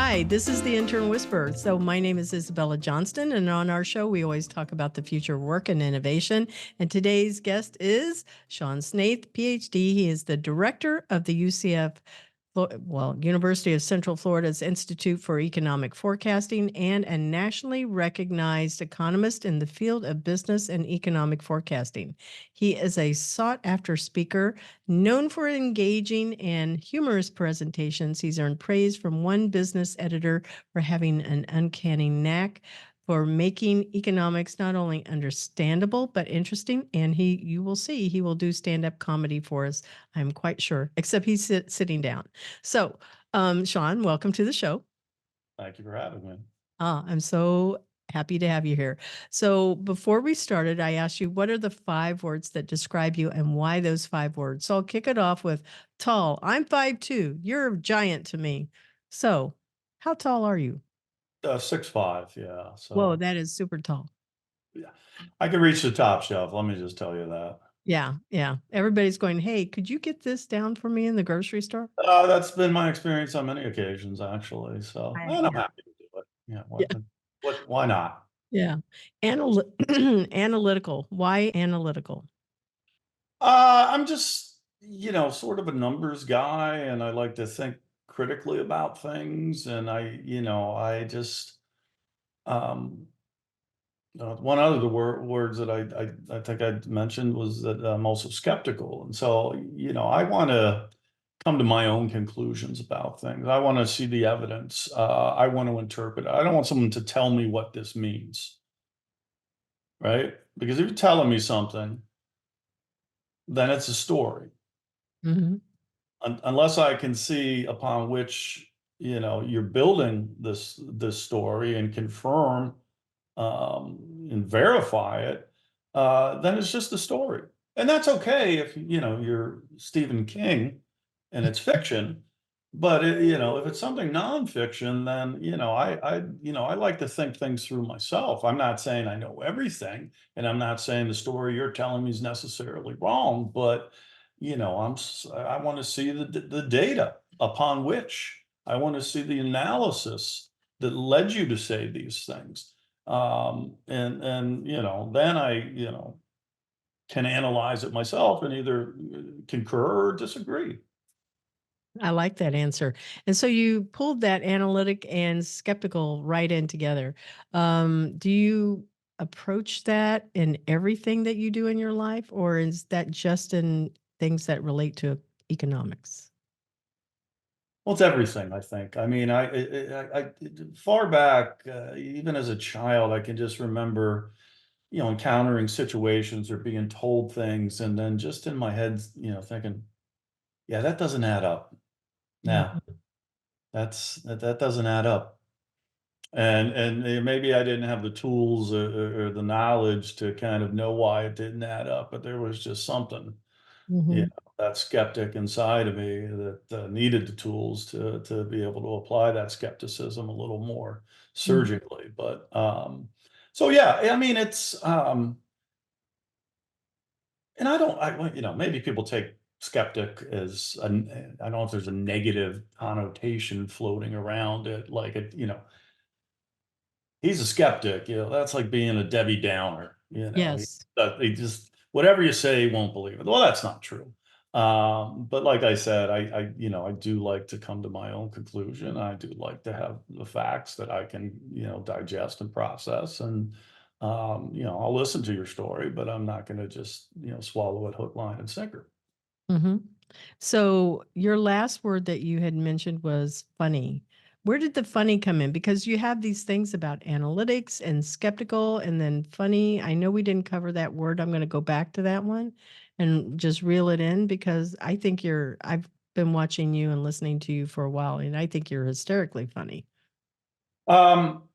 Hi, this is the Intern Whisperer. So my name is Isabella Johnston, and on our show, we always talk about the future of work and innovation. And today's guest is Sean Snaith, PhD. He is the director of the University of Central Florida's Institute for Economic Forecasting and a nationally recognized economist in the field of business and economic forecasting. He is a sought-after speaker, known for engaging and humorous presentations. He's earned praise from one business editor for having an uncanny knack for making economics not only understandable but interesting. And you will see, he will do stand-up comedy for us, I'm quite sure, except he's sitting down. So, Sean, welcome to the show. Thank you for having me. I'm so happy to have you here. So before we started, I asked you, what are the 5 words that describe you and why those 5 words? So I'll kick it off with tall. I'm 5'2". You're a giant to me. So how tall are you? 6'5", yeah. Whoa, So that is super tall. yeah, I can reach the top shelf. Let me just tell you that. Yeah, yeah. Everybody's going, hey, could you get this down for me in the grocery store? That's been my experience on many occasions, actually. So, and I'm Yeah. happy to do it. Yeah. Yeah. Why not? Yeah. Analytical. Why analytical? I'm just, sort of a numbers guy, and I like to think critically about things. And I just, um, one other words that I think I mentioned was that I'm also skeptical, and so I want to come to my own conclusions about things. I want to see the evidence. I want to interpret it. I don't want someone to tell me what this means, right? Because if you're telling me something, then it's a story. Mhm. Unless I can see upon which you're building this story and confirm and verify it, then it's just a story. And that's okay if you're Stephen King and it's fiction. But if it's something nonfiction, then I like to think things through myself. I'm not saying I know everything, and I'm not saying the story you're telling me is necessarily wrong. But I want to see the data upon which I want to see the analysis that led you to say these things. And then I can analyze it myself and either concur or disagree. I like that answer. And so you pulled that analytic and skeptical right in together. Do you approach that in everything that you do in your life, or is that just in things that relate to economics? Well, it's everything, I think. I mean, far back, even as a child, I can just remember, encountering situations or being told things, and then just in my head, thinking, yeah, that doesn't add up. Now, Mhm. that doesn't add up. And maybe I didn't have the tools or the knowledge to kind of know why it didn't add up, but there was just something, you know, Mhm. that skeptic inside of me that needed the tools to be able to apply that skepticism a little more Mhm. surgically. But so yeah, I mean, it's and I don't, maybe people take skeptic as I don't know if there's a negative connotation floating around it, like he's a skeptic, that's like being a Debbie Downer, Yes. he just whatever you say, he won't believe it. Well, that's not true. But like I said, I do like to come to my own conclusion. I do like to have the facts that I can, digest and process. And I'll listen to your story, but I'm not going to just, swallow it hook, line, and sinker. Mhm. So your last word that you had mentioned was funny. Where did the funny come in? Because you have these things about analytics and skeptical and then funny. I know we didn't cover that word. I'm going to go back to that one and just reel it in because I've been watching you and listening to you for a while, and I think you're hysterically funny. Um,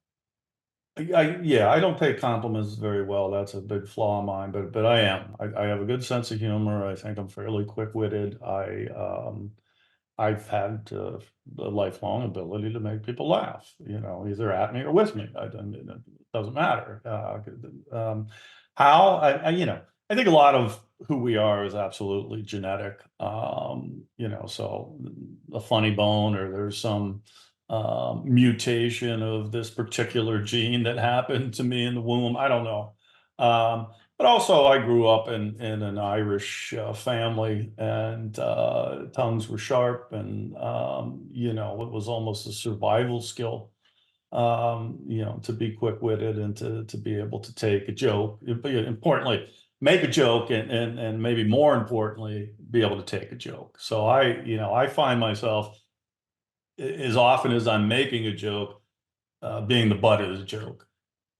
yeah, I don't take compliments very well. That's a big flaw of mine, but I am. I have a good sense of humor. I think I'm fairly quick-witted. I've had a lifelong ability to make people laugh, either at me or with me. It doesn't matter. How I think a lot of who we are is absolutely genetic. So a funny bone or there's some mutation of this particular gene that happened to me in the womb. I don't know. But also, I grew up in an Irish family, and tongues were sharp, and it was almost a survival skill, to be quick-witted and to be able to take a joke, but importantly, make a joke, and maybe more importantly, be able to take a joke. So I find myself, as often as I'm making a joke, being the butt of the joke,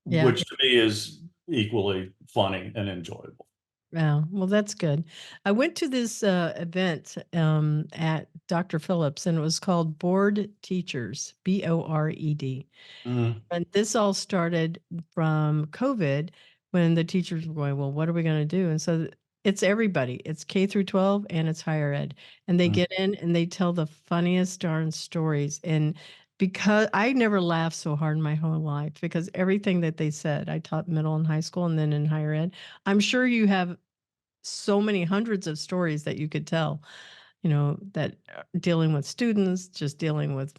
Yeah. which to me is equally funny and enjoyable. Yeah, well, that's good. I went to this event at Dr. Phillips, and it was called Bored Teachers, BORED. Mm, And this all started from COVID when the teachers were going, well, what are we going to do? And so it's everybody. It's K through 12 and it's higher ed. And they mm. get in and they tell the funniest darn stories. And because I never laughed so hard in my whole life, because everything that they said, I taught middle and high school and then in higher ed. I'm sure you have so many hundreds of stories that you could tell, that dealing with students, just dealing with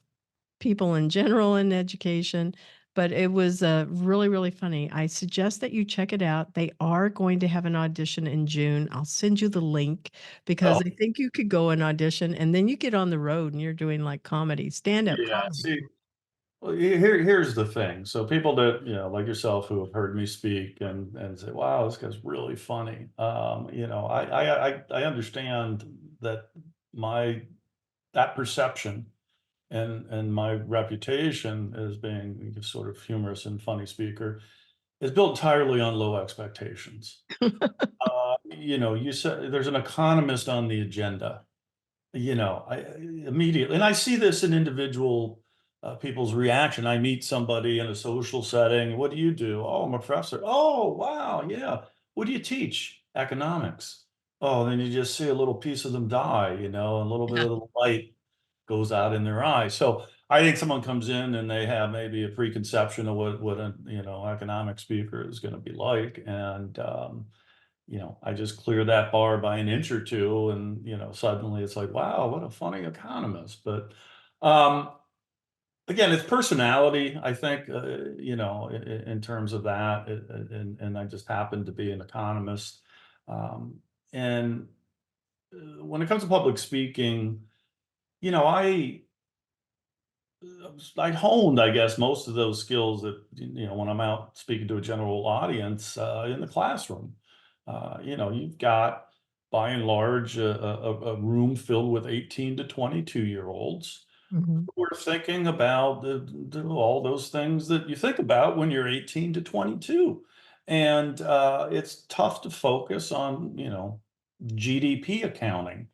people in general in education. But it was really, really funny. I suggest that you check it out. They are going to have an audition in June. I'll send you the link because Oh, I think you could go and audition and then you get on the road and you're doing like comedy, stand up yeah. comedy. See, well, here's the thing. So people that, like yourself, who have heard me speak and say, "Wow, this guy's really funny." I understand that my that perception and my reputation as being a sort of humorous and funny speaker is built entirely on low expectations. You said there's an economist on the agenda. I immediately, and I see this in individual people's reaction. I meet somebody in a social setting. What do you do? Oh, I'm a professor. Oh, wow, yeah. What do you teach? Economics. Oh, then you just see a little piece of them die, a little bit Yeah. of the light goes out in their eyes. So I think someone comes in and they have maybe a preconception of what a economic speaker is going to be like, and I just clear that bar by an inch or two, and suddenly it's like, wow, what a funny economist. But um, again, it's personality, I think, in terms of that, and I just happen to be an economist. And when it comes to public speaking, you know, I I honed, I guess, most of those skills that, when I'm out speaking to a general audience in the classroom. You've got, by and large, a room filled with 18 to 22-year-olds Mhm. who are thinking about all those things that you think about when you're 18 to 22. And it's tough to focus on, GDP accounting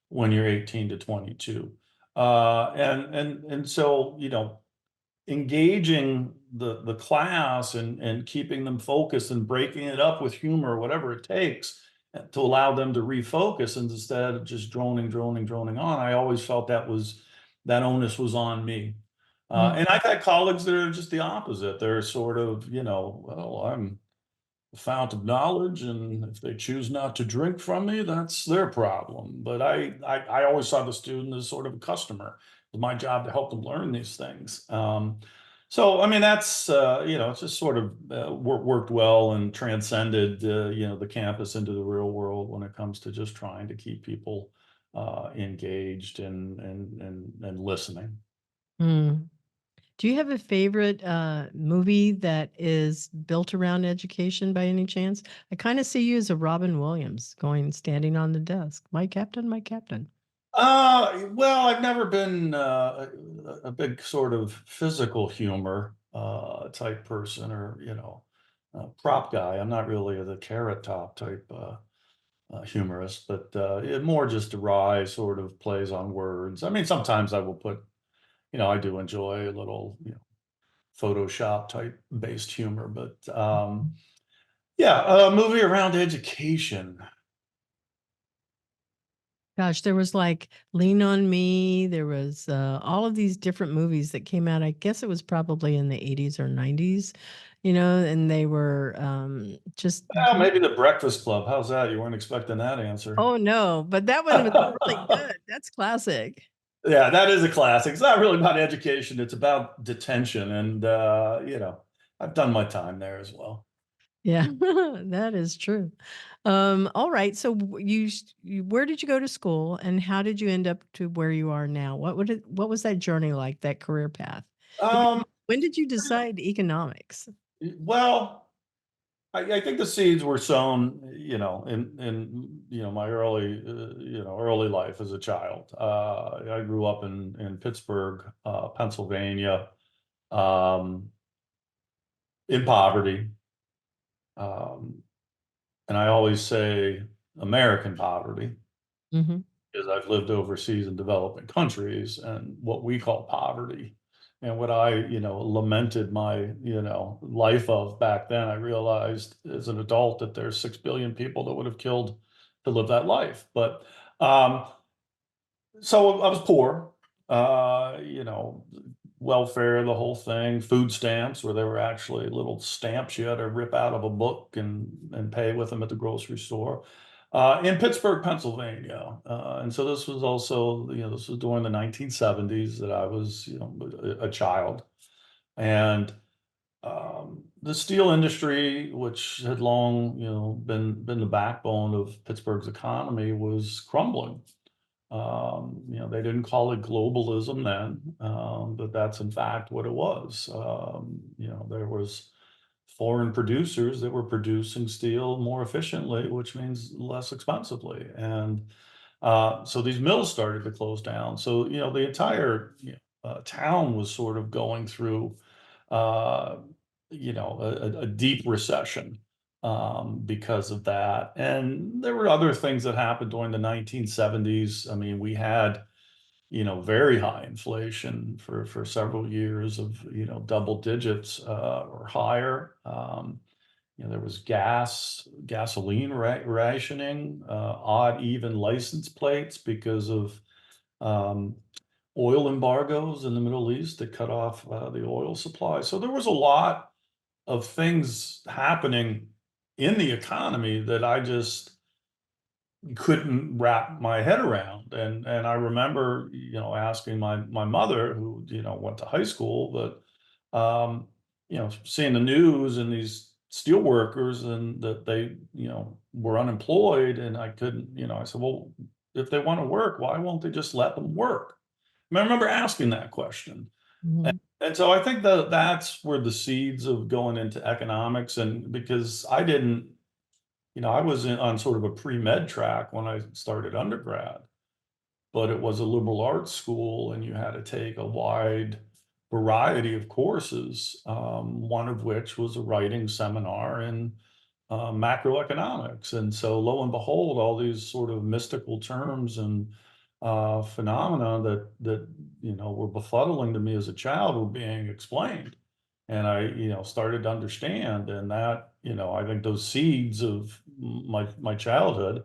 when you're 18 to 22. And so, engaging the class and keeping them focused and breaking it up with humor, whatever it takes, to allow them to refocus instead of just droning on. I always felt that onus was on me. Mm. And I've had colleagues that are just the opposite. They're sort of, well, I'm the fount of knowledge, and if they choose not to drink from me, that's their problem. But I always saw the student as sort of a customer. It's my job to help them learn these things. So I mean, that's it's just sort of worked well and transcended the campus into the real world when it comes to just trying to keep people engaged and listening. Mm. Do you have a favorite movie that is built around education by any chance? I kind of see you as a Robin Williams going standing on the desk. My captain, my captain. Well, I've never been a big sort of physical humor type person, or prop guy. I'm not really the carrot top type humorist, but more just a wry sort of plays on words. I mean, sometimes I will put, I do enjoy a little, Photoshop type based humor, but yeah, a movie around education. Gosh, there was like Lean on Me. There was all of these different movies that came out. I guess it was probably in the 80s or 90s, and they were just, Well, maybe The Breakfast Club. How's that? You weren't expecting that answer. oh no, but that one was really good. That's classic. Yeah, that is a classic. It's not really about education, it's about detention. And I've done my time there as well. Yeah, that is true. All right. So where did you go to school and how did you end up to where you are now? What was that journey like, that career path? And Um, when did you decide economics? well, I think the seeds were sown, in my early life as a child. I grew up in Pittsburgh, Pennsylvania, um, in poverty. Um, and I always say American poverty Hmm. because I've lived overseas in developing countries and what we call poverty. And what I, lamented my, life of back then, I realized as an adult that there's 6 billion people that would have killed to live that life. But um, so I was poor, welfare, the whole thing, food stamps, where they were actually little stamps you had to rip out of a book and pay with them at the grocery store. In Pittsburgh, Pennsylvania. And so this was also, this was during the 1970s that I was, a child. And the steel industry, which had long, been the backbone of Pittsburgh's economy, was crumbling. They didn't call it globalism then, but that's in fact what it was. There was foreign producers that were producing steel more efficiently, which means less expensively. And so these mills started to close down. So, the entire town was sort of going through, uh, a deep recession because of that. And there were other things that happened during the 1970s. I mean, we had, very high inflation for several years of, double digits or higher. There was gasoline rationing, odd even license plates because of um, oil embargoes in the Middle East that cut off the oil supply. So there was a lot of things happening in the economy that I just couldn't wrap my head around. And I remember, asking my mother, who, went to high school, but seeing the news and these steel workers and that they, were unemployed and I couldn't, I said, well, if they want to work, why won't they just let them work? I remember asking that question. And, Hmm. and so I think that that's where the seeds of going into economics, and because I didn't, I was on sort of a pre-med track when I started undergrad, but it was a liberal arts school and you had to take a wide variety of courses, one of which was a writing seminar in macroeconomics. And so lo and behold, all these sort of mystical terms and phenomena that were befuddling to me as a child were being explained. And I, started to understand, and that, I think those seeds of my childhood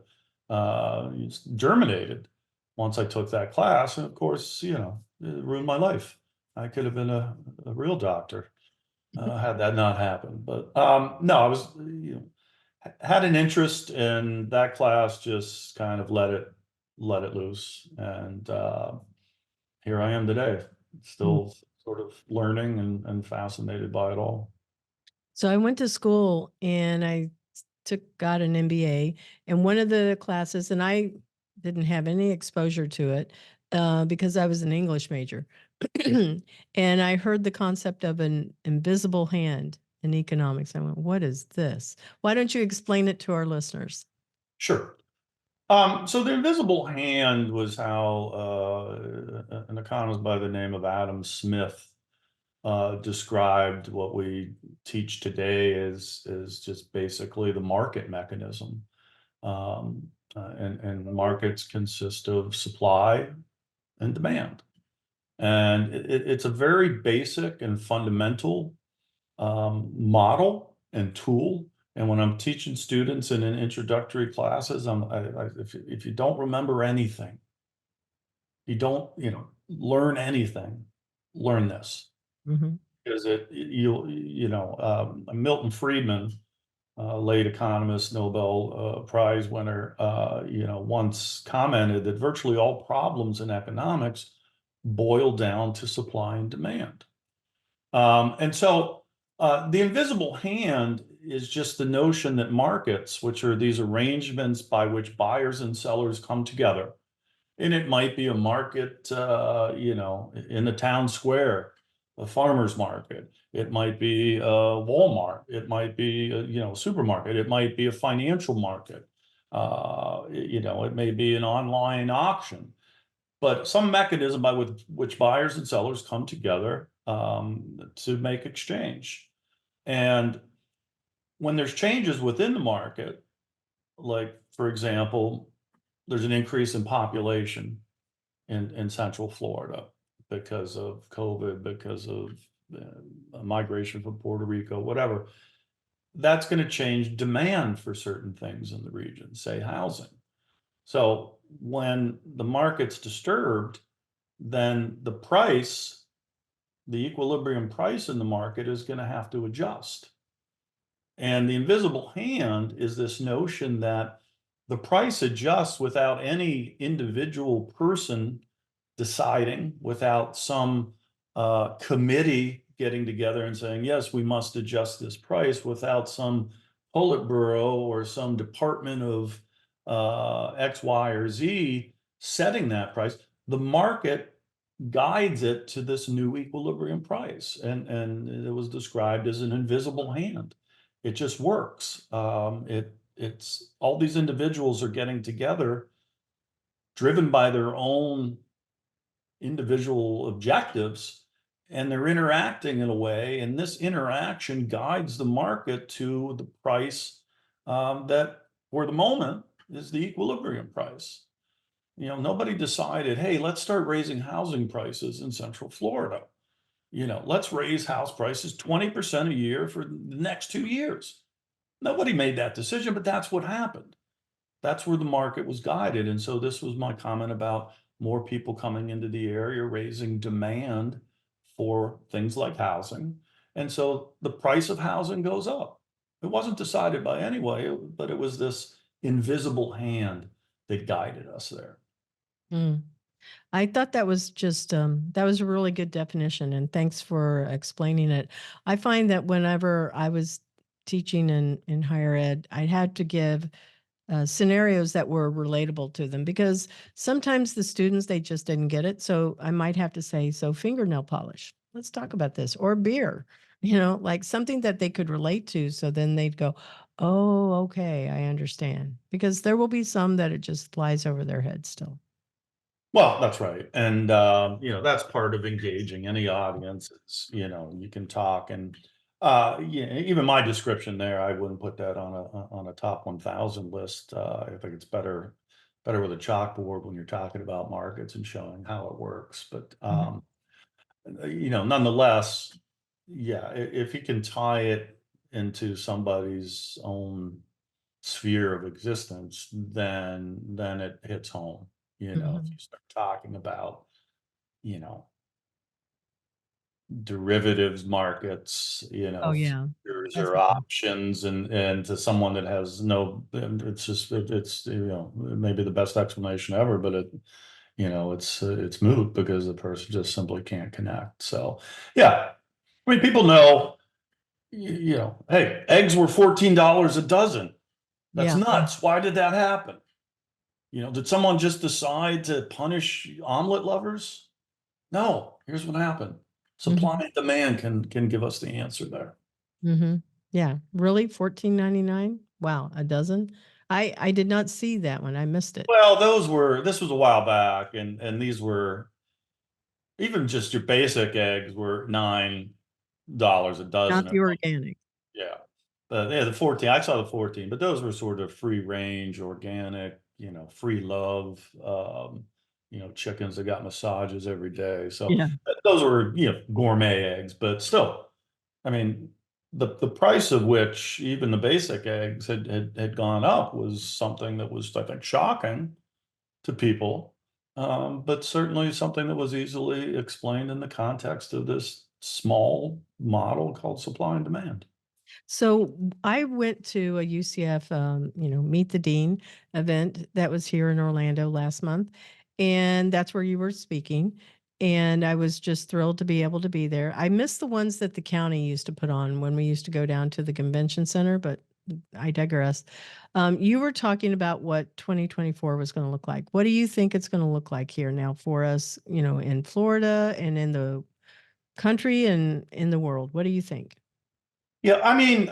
germinated once I took that class. And of course, it ruined my life. I could have been a real doctor had that not happened. But no, I was, had an interest in that class, just kind of let it loose. And here I am today, still sort of learning and fascinated by it all. So I went to school and I got an MBA, and one of the classes, and I didn't have any exposure to it because I was an English major, and I heard the concept of an invisible hand in economics. I went, "What is this? Why don't you explain it to our listeners?" Sure. So the invisible hand was how an economist by the name of Adam Smith described what we teach today as just basically the market mechanism. And markets consist of supply and demand. And it's a very basic and fundamental model and tool. And when I'm teaching students in introductory classes, if you don't remember anything, you don't, learn anything, learn this. Hmm. Because Milton Friedman, late economist, Nobel Prize winner, once commented that virtually all problems in economics boil down to supply and demand. And so the invisible hand is just the notion that markets, which are these arrangements by which buyers and sellers come together, and it might be a market, in the town square, a farmer's market. It might be a Walmart. It might be a supermarket. It might be a financial market. It may be an online auction, but some mechanism by which buyers and sellers come together to make exchange. And when there's changes within the market, like for example, there's an increase in population in Central Florida because of COVID, because of migration from Puerto Rico, whatever. That's going to change demand for certain things in the region, say housing. So when the market's disturbed, then the price, the equilibrium price in the market is going to have to adjust. And the invisible hand is this notion that the price adjusts without any individual person deciding, without some committee getting together and saying, yes, we must adjust this price, without some Politburo or some department of X, Y, or Z setting that price. The market guides it to this new equilibrium price. And it was described as an invisible hand. It just works. It's all these individuals are getting together, driven by their own individual objectives, and they're interacting in a way, and this interaction guides the market to the price that for the moment is the equilibrium price. Nobody decided, hey, let's start raising housing prices in Central Florida. Let's raise house prices 20% a year for the next 2 years. Nobody made that decision, but that's what happened. That's where the market was guided. And so this was my comment about more people coming into the area, raising demand for things like housing. And so the price of housing goes up. It wasn't decided by anyway, but it was this invisible hand that guided us there. Mm. I thought that was just that was a really good definition, and thanks for explaining it. I find that whenever I was teaching in higher ed, I had to give scenarios that were relatable to them because sometimes the students they just didn't get it. So I might have to say, so fingernail polish. Let's talk about this, or beer. Like something that they could relate to. So then they'd go, "Oh, okay, I understand." Because there will be some that it just flies over their head still. Well, that's right. And, that's part of engaging any audience. You can talk and, even my description there, I wouldn't put that on a top 1,000 list. I think it's better with a chalkboard when you're talking about markets and showing how it works. But, Mhm. nonetheless, yeah, if you can tie it into somebody's own sphere of existence, then it hits home. If Mhm. you start talking about, you know, derivatives markets, Oh yeah, futures that's or a big. options, and to someone that has no, and it's just it's maybe the best explanation ever, but it's moot because the person just simply can't connect. So yeah, I mean people know, hey, eggs were $14 a dozen. That's Yeah. nuts. Why did that happen? Did someone just decide to punish omelet lovers? No, here's what happened. Supply Mhm. and demand can give us the answer there. Mhm. Yeah. Really? 14.99? Wow, a dozen? I did not see that one. I missed it. Well, this was a while back, and these were even just your basic eggs were $9 a Not dozen at the one. organic. Yeah. Yeah, the 14, I saw the 14, but those were sort of free range, organic, free love, chickens that got massages every day. So Yeah. those were, gourmet eggs, but still, I mean, the price of which even the basic eggs had gone up was something that was, I think, shocking to people. But certainly something that was easily explained in the context of this small model called supply and demand. So I went to a UCF, Meet the Dean event that was here in Orlando last month, and that's where you were speaking. and I was just thrilled to be able to be there. I miss the ones that the county used to put on when we used to go down to the convention center, but I digress. You were talking about what 2024 was going to look like. What do you think it's going to look like here now for us, in Florida and in the country and in the world? What do you think? Yeah, I mean,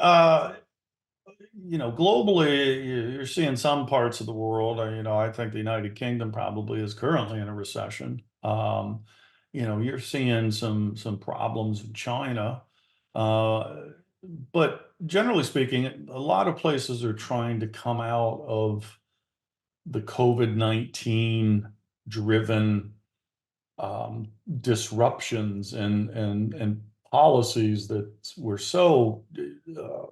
globally, you're seeing some parts of the world. I think the United Kingdom probably is currently in a recession. You're seeing some problems in China, uh, but generally speaking, a lot of places are trying to come out of the COVID-19 driven disruptions and policies that were so uh,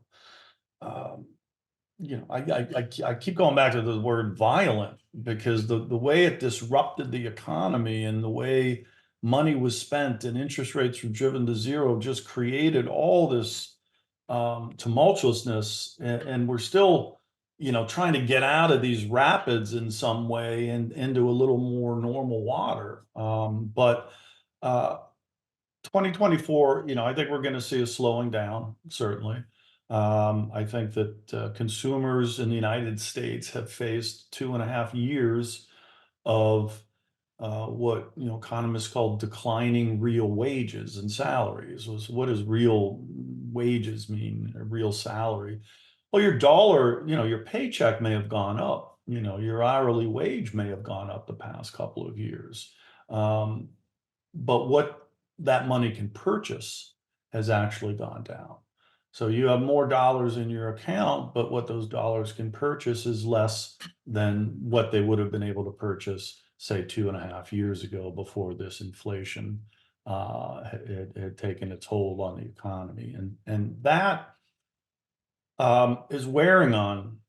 um, I keep going back to the word violent because the way it disrupted the economy and the way money was spent and interest rates were driven to zero just created all this tumultuousness, and we're still, trying to get out of these rapids in some way and into a little more normal water. But 2024, I think we're going to see a slowing down, certainly. I think that consumers in the United States have faced 2.5 years of what economists call declining real wages and salaries. What does real wages mean, or real salary? Well, your dollar, your paycheck may have gone up. Your hourly wage may have gone up the past couple of years. Um, but what that money can purchase has actually gone down. So you have more dollars in your account, but what those dollars can purchase is less than what they would have been able to purchase, say, 2.5 years ago, before this inflation had taken its hold on the economy. And that is wearing on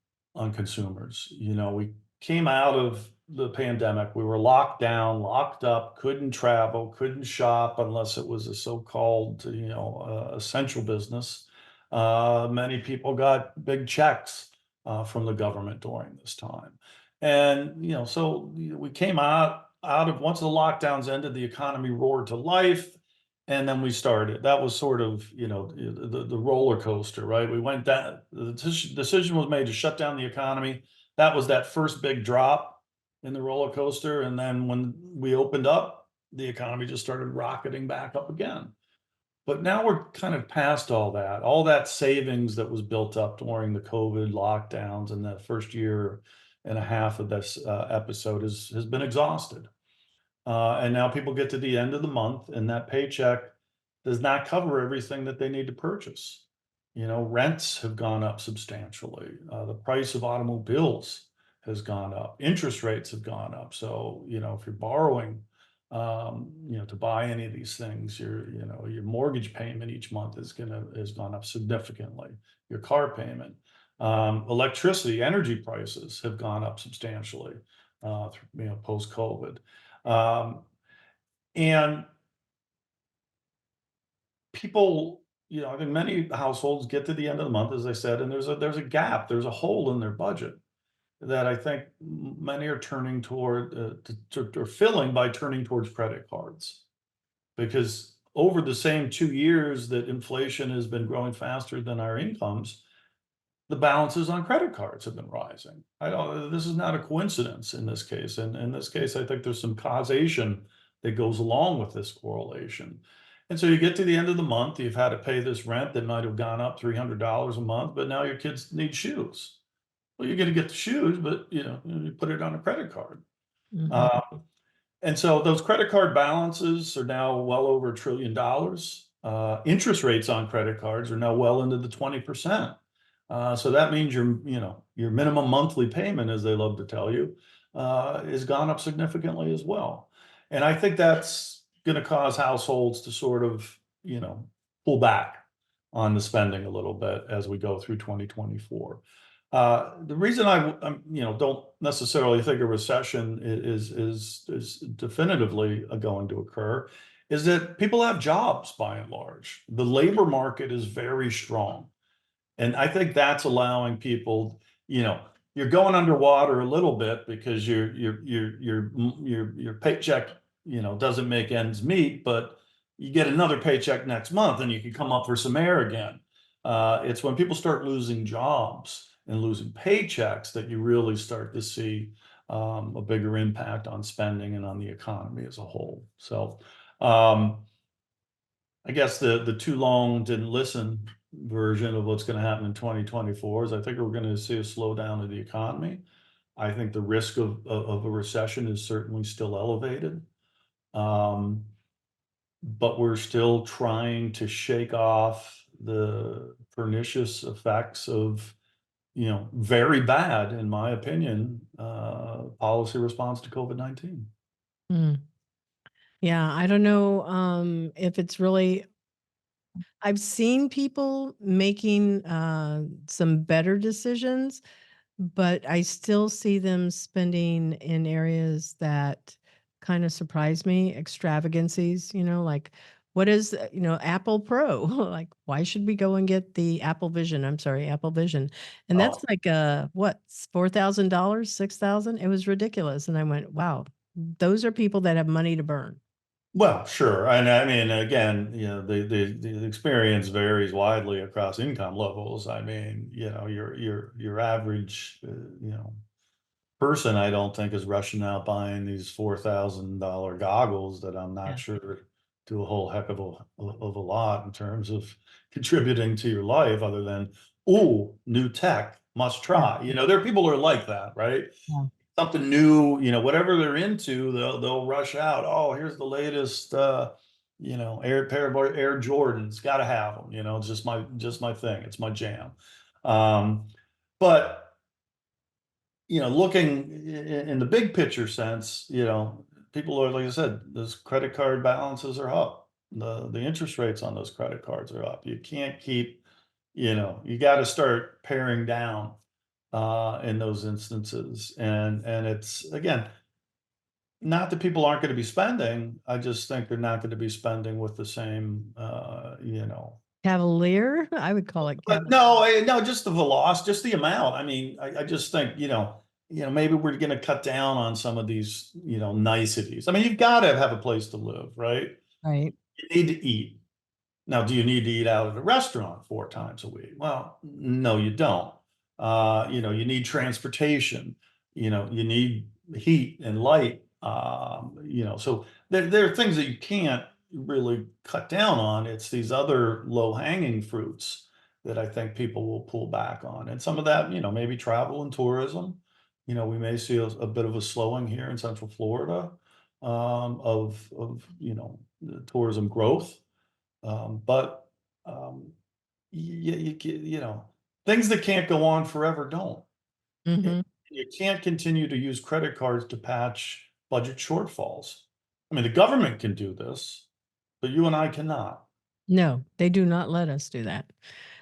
consumers. We came out of the pandemic. We were locked down, locked up, couldn't travel, couldn't shop unless it was a so-called, essential business. Many people got big checks from the government during this time, and so we came out of, once the lockdowns ended, the economy roared to life. And then we started. That was sort of, the roller coaster, right? We went down, the decision was made to shut down the economy. That was that first big drop in the roller coaster. And then when we opened up, the economy just started rocketing back up again. But now we're kind of past all that savings that was built up during the COVID lockdowns, and that first year and a half of this episode has been exhausted. And now people get to the end of the month and that paycheck does not cover everything that they need to purchase. Rents have gone up substantially. The price of automobiles has gone up. Interest rates have gone up. So, if you're borrowing, to buy any of these things, your mortgage payment each month has gone up significantly. Your car payment, electricity, energy prices have gone up substantially, post COVID. Um, and people, I think many households get to the end of the month, as I said, and there's a gap, there's a hole in their budget that I think many are turning toward, or filling by turning towards credit cards. Because over the same 2 years that inflation has been growing faster than our incomes, the balances on credit cards have been rising. This is not a coincidence in this case. And in this case, I think there's some causation that goes along with this correlation. And so you get to the end of the month, you've had to pay this rent that might have gone up $300 a month, but now your kids need shoes. Well, you're going to get the shoes, but you put it on a credit card. Mhm. Uh, and so those credit card balances are now well over $1 trillion. Interest rates on credit cards are now well into the 20%. So that means your minimum monthly payment, as they love to tell you, has gone up significantly as well. And I think that's going to cause households to sort of, pull back on the spending a little bit as we go through 2024. The reason don't necessarily think a recession is definitively going to occur is that people have jobs by and large. The labor market is very strong. And I think that's allowing people, you're going underwater a little bit because your paycheck doesn't make ends meet, but you get another paycheck next month and you can come up for some air again. It's when people start losing jobs and losing paychecks that you really start to see a bigger impact on spending and on the economy as a whole. So I guess the too long didn't listen version of what's going to happen in 2024 is I think we're going to see a slowdown of the economy. I think the risk of a recession is certainly still elevated. But we're still trying to shake off the pernicious effects of, very bad, in my opinion, policy response to COVID-19. Mm. Yeah, I don't know if it's really. I've seen people making some better decisions, but I still see them spending in areas that kind of surprise me, extravagancies, like what is, Apple Pro? Like, why should we go and get the Apple Vision? I'm sorry, Apple Vision. And that's Oh, like what, $4,000, 6,000? It was ridiculous. And I went, wow, those are people that have money to burn. well, sure. And I mean, again, the experience varies widely across income levels. I mean, your average, person, I don't think, is rushing out buying these $4,000 goggles that I'm not Yeah. sure do a whole heck of a lot in terms of contributing to your life, other than, oh, new tech, must Yeah. try. There are people who are like that, right? Yeah. Something new, whatever they're into, they'll rush out. Oh, here's the latest, pair of Air Jordans. Got to have them. It's just my thing. It's my jam. Um, but looking in the big picture sense, people are, like I said, those credit card balances are up. The interest rates on those credit cards are up. You can't keep, you got to start paring down in those instances. And it's, again, not that people aren't going to be spending. I just think they're not going to be spending with the same, Cavalier? I would call it but cavalier. no, just the velocity, just the amount. I mean, I just think, maybe we're going to cut down on some of these, niceties. I mean, you've got to have a place to live, right? Right. You need to eat. Now, do you need to eat out at a restaurant 4 times a week? Well, no, you don't. You need transportation. You need heat and light. So there are things that you can't really cut down on. It's these other low-hanging fruits that I think people will pull back on. And some of that, maybe travel and tourism. We may see a bit of a slowing here in Central Florida of the tourism growth. But things that can't go on forever don't. It- Hmm. You can't continue to use credit cards to patch budget shortfalls. I mean, the government can do this, but you and I cannot. No, they do not let us do that.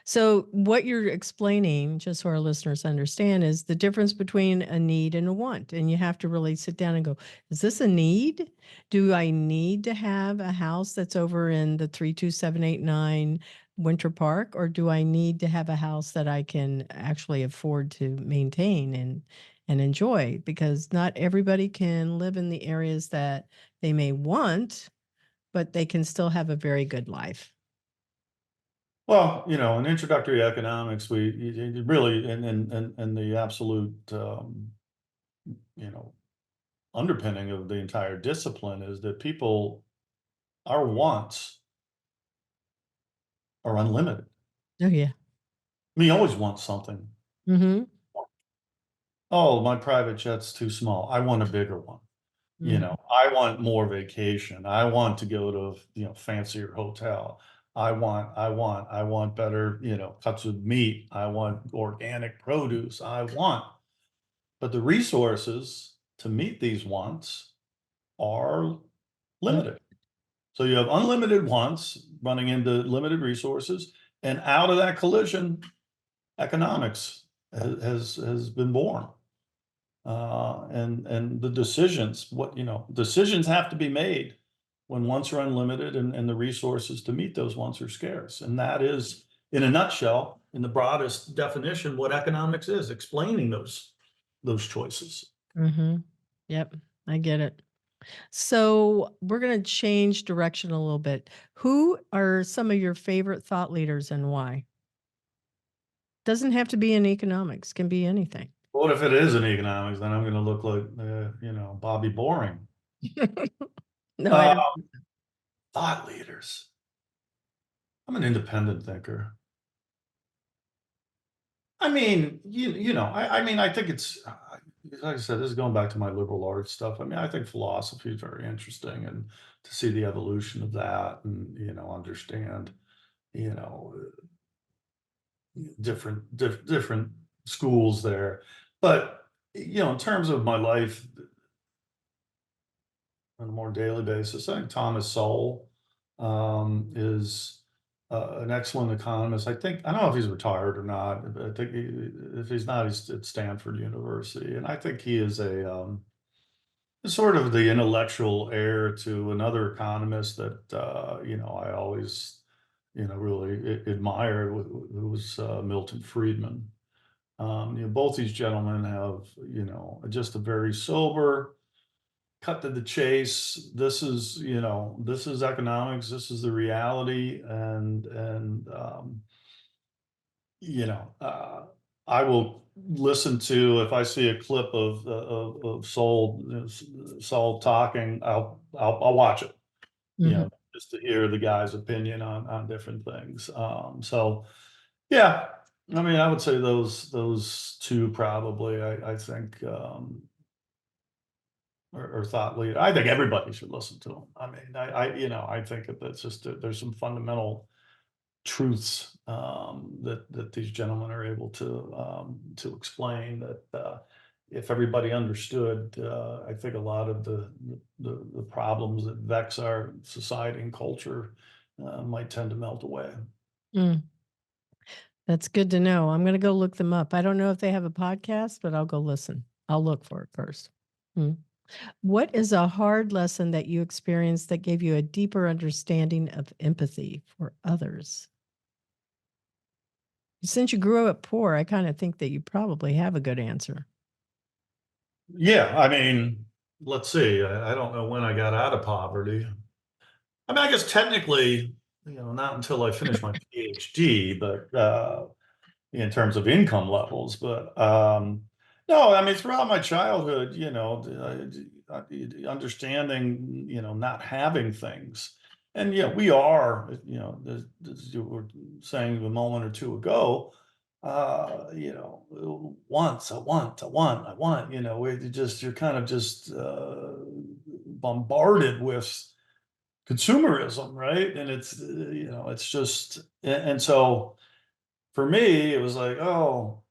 So, what you're explaining, just so our listeners understand, is the difference between a need and a want. And you have to really sit down and go, is this a need? Do I need to have a house that's over in the 32789 Winter Park? Or do I need to have a house that I can actually afford to maintain and enjoy? Because not everybody can live in the areas that they may want, but they can still have a very good life. Well, in introductory economics, really, and the absolute, you know, underpinning of the entire discipline is that our wants are unlimited. Oh, yeah. We always want something. Mm-hmm. Oh, my private jet's too small. I want a bigger one. Mm-hmm. I want more vacation. I want to go to, fancier hotel. I want better, cuts of meat. I want organic produce. But the resources to meet these wants are limited. So you have unlimited wants running into limited resources, and out of that collision, economics has been born. And the decisions have to be made when wants are unlimited and the resources to meet those wants are scarce. And that is, in a nutshell, in the broadest definition, what economics is, explaining those choices. Mm-hmm. Yep, I get it. So we're going to change direction a little bit. Who are some of your favorite thought leaders and why? Doesn't have to be in economics, can be anything. What if it is in economics? Then I'm going to look like, Bobby Boring. No, I Uh, don't. Thought leaders. I'm an independent thinker. I mean, I mean, I think it's like I said, this is going back to my liberal arts stuff. I mean, I think philosophy is very interesting, and to see the evolution of that, and understand, you know, different schools there. But in terms of my life on a more daily basis, I think Thomas Sowell is an excellent economist. I don't know if he's retired or not, but I think if he's not, he's at Stanford University, and I think he is a sort of the intellectual heir to another economist that I always really admired, who was Milton Friedman. Both these gentlemen have just a very sober, cut to the chase. This is economics. This is the reality, and you know, uh, I will listen to, if I see a clip of Saul talking, I'll watch it. Mhm. Just to hear the guy's opinion on different things. So yeah, I mean, I would say those two probably. I think or thought leader. I think everybody should listen to them. I mean, I think that that's just there's some fundamental truths that these gentlemen are able to explain that if everybody understood, I think a lot of the problems that vex our society and culture might tend to melt away. Mm, that's good to know. I'm going to go look them up. I don't know if they have a podcast, but I'll go listen. I'll look for it first. Mm. What is a hard lesson that you experienced that gave you a deeper understanding of empathy for others? Since you grew up poor, I kind of think that you probably have a good answer. Yeah, I mean, let's see. I don't know when I got out of poverty. I mean, I guess technically, not until I finished my PhD, but in terms of income levels. But no, I mean, throughout my childhood, understanding, not having things. And yeah, we are, as you were saying a moment or two ago, I want, you're kind of just bombarded with consumerism, right? And it's just, and so for me, it was like, oh,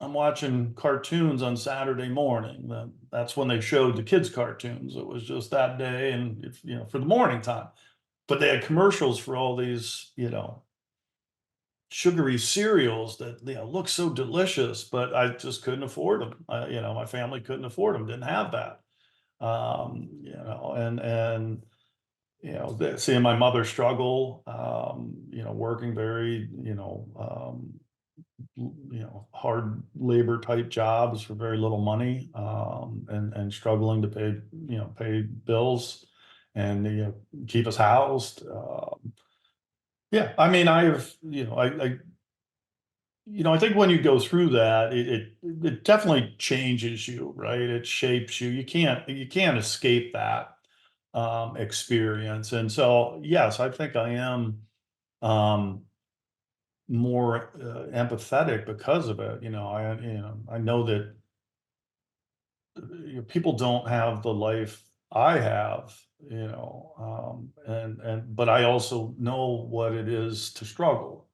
I'm watching cartoons on Saturday morning. That's when they showed the kids' cartoons. It was just that day, and for the morning time. But they had commercials for all these, sugary cereals that look so delicious, but I just couldn't afford them. My family couldn't afford them. Didn't have that. And seeing my mother struggle, working very, hard labor type jobs for very little money, and struggling to pay bills and keep us housed. Yeah, I mean, I think when you go through that, it definitely changes you, right? It shapes you. You can't escape that experience. And so, yes, I think I am um, more empathetic because of it. I know that people don't have the life I have, and but I also know what it is to struggle.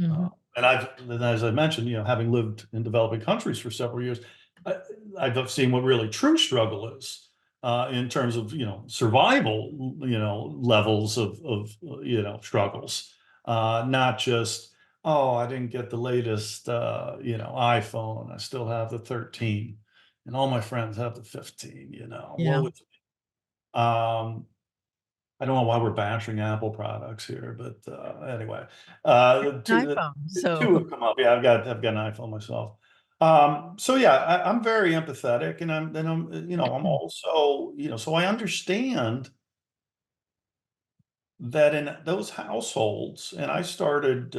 Uh, Mhm. and as I mentioned, having lived in developing countries for several years, I, I've seen what really true struggle is in terms of survival, levels of struggles, not just, oh, I didn't get the latest iPhone, I still have the 13, and all my friends have the 15. Yeah. Um, I don't know why we're bashing Apple products here, but anyway, An iPhone. the two So have come up. Yeah, I've got an iPhone myself. So yeah, I'm very empathetic, and I'm also, so I understand that in those households, and I started,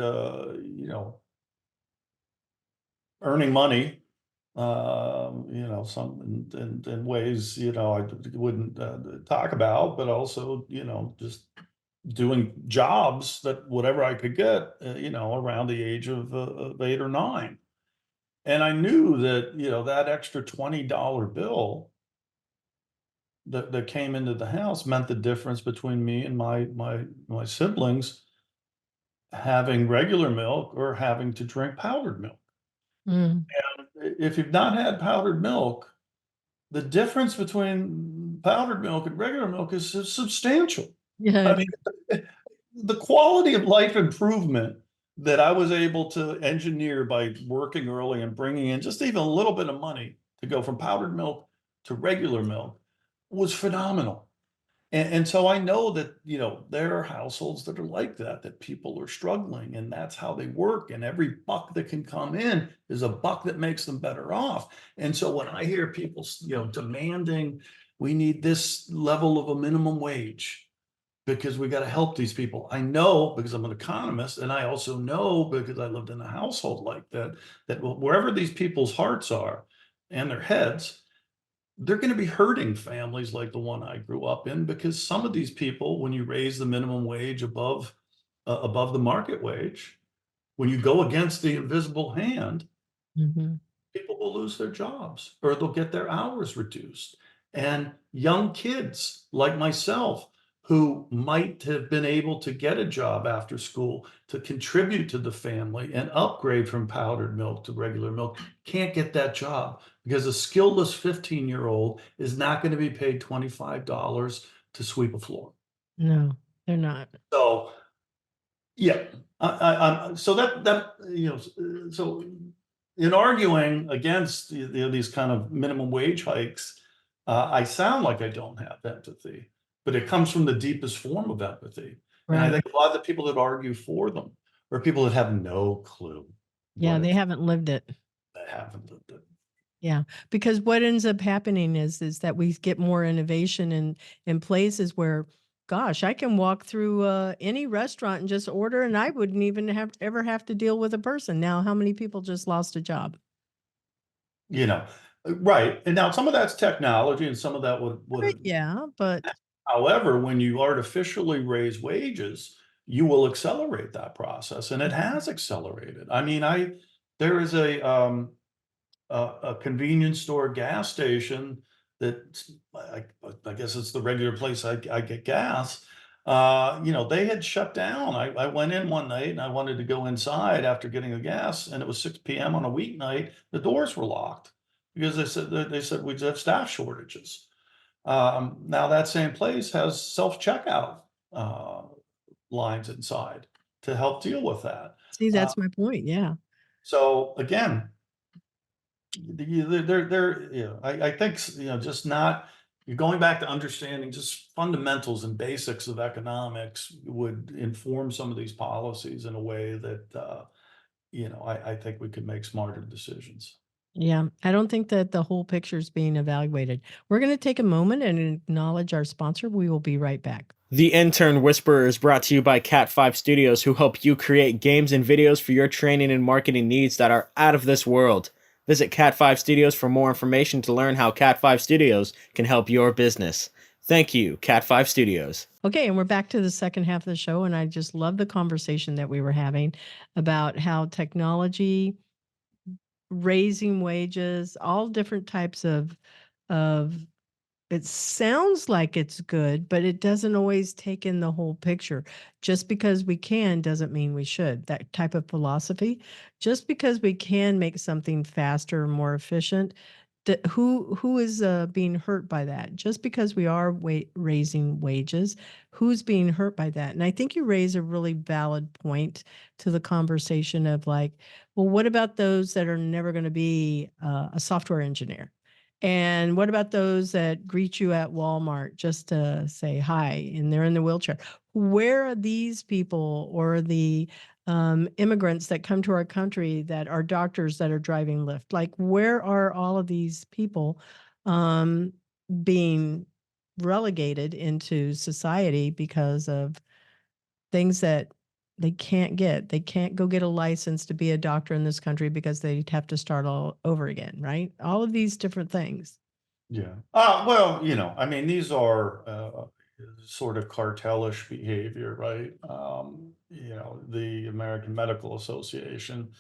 earning money, some in ways, I wouldn't talk about, but also, just doing jobs that whatever I could get, around the age of 8 or 9. And I knew that, that extra $20 bill that came into the house meant the difference between me and my siblings having regular milk or having to drink powdered milk. Mm. If you've not had powdered milk, the difference between powdered milk and regular milk is substantial. Yeah. I mean, the quality of life improvement that I was able to engineer by working early and bringing in just even a little bit of money to go from powdered milk to regular milk was phenomenal. And so I know that, there are households that are like that, that people are struggling, and that's how they work. And every buck that can come in is a buck that makes them better off. And so when I hear people, demanding, we need this level of a minimum wage because we got to help these people. I know because I'm an economist, and I also know because I lived in a household like that, that wherever these people's hearts are and their heads, they're going to be hurting families like the one I grew up in, because some of these people, when you raise the minimum wage above the market wage, when you go against the invisible hand, Mhm. people will lose their jobs or they'll get their hours reduced. And young kids like myself who might have been able to get a job after school to contribute to the family and upgrade from powdered milk to regular milk can't get that job because a skillless 15-year-old is not going to be paid $25 to sweep a floor. No, they're not. So yeah, so so in arguing against these kind of minimum wage hikes, I sound like I don't have empathy, but it comes from the deepest form of empathy. And I Right. think a lot of the people that argue for them are people that have no clue Yeah, what they it's haven't lived it. that haven't lived it. Yeah, because what ends up happening is that we get more innovation in places where, gosh, I can walk through any restaurant and just order, and I wouldn't even ever have to deal with a person. Now, how many people just lost a job? You know, right. And now some of that's technology, and some of that would Right, have. yeah, but However, when you artificially raise wages, you will accelerate that process, and it has accelerated. I mean, there is a convenience store gas station that I guess it's the regular place I get gas. They had shut down. I went in one night and I wanted to go inside after getting a gas, and it was 6 p.m. on a weeknight. The doors were locked because they said we have staff shortages. Now that same place has self-checkout uh, lines inside to help deal with that. see, Uh, that's my point. Yeah. so again, I think, just not, you're going back to understanding just fundamentals and basics of economics would inform some of these policies in a way that, I think we could make smarter decisions. Yeah, I don't think that the whole picture is being evaluated. We're going to take a moment and acknowledge our sponsor. We will be right back. The Intern Whisperer is brought to you by Cat5 Studios, who help you create games and videos for your training and marketing needs that are out of this world. Visit Cat5 Studios for more information to learn how Cat5 Studios can help your business. Thank you, Cat5 Studios. Okay, and we're back to the second half of the show, and I just love the conversation that we were having about how technology, raising wages, all different types of it sounds like it's good, but it doesn't always take in the whole picture. Just because we can doesn't mean we should. That type of philosophy. Just because we can make something faster, more efficient, who is being hurt by that? Just because we are raising wages, who's being hurt by that? And I think you raise a really valid point to the conversation of like, well, what about those that are never going to be a software engineer? And what about those that greet you at Walmart just to say hi and they're in the wheelchair? Where are these people or the immigrants that come to our country that are doctors that are driving Lyft. Like, where are all of these people being relegated into society because of things that they can't get? They can't go get a license to be a doctor in this country because they'd have to start all over again, right? All of these different things. Yeah. Well, I mean, these are sort of cartelish behavior, right? The American Medical Association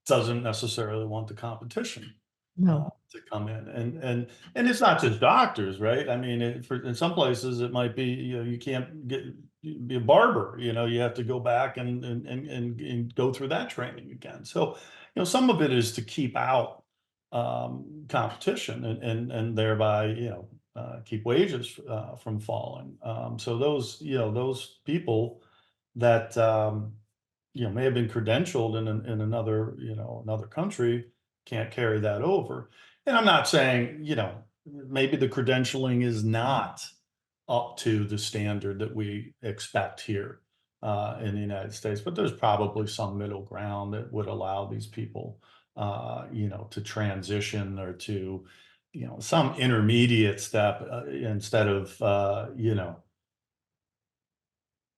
doesn't necessarily want the competition No. to come in, and it's not just doctors, right? I mean, in some places it might be, you can't be a barber, you have to go back and go through that training again. So, some of it is to keep out competition and thereby, keep wages from falling. So those people that may have been credentialed in another country can't carry that over. And I'm not saying, maybe the credentialing is not up to the standard that we expect here in the United States, but there's probably some middle ground that would allow these people, to transition or to, some intermediate step instead of,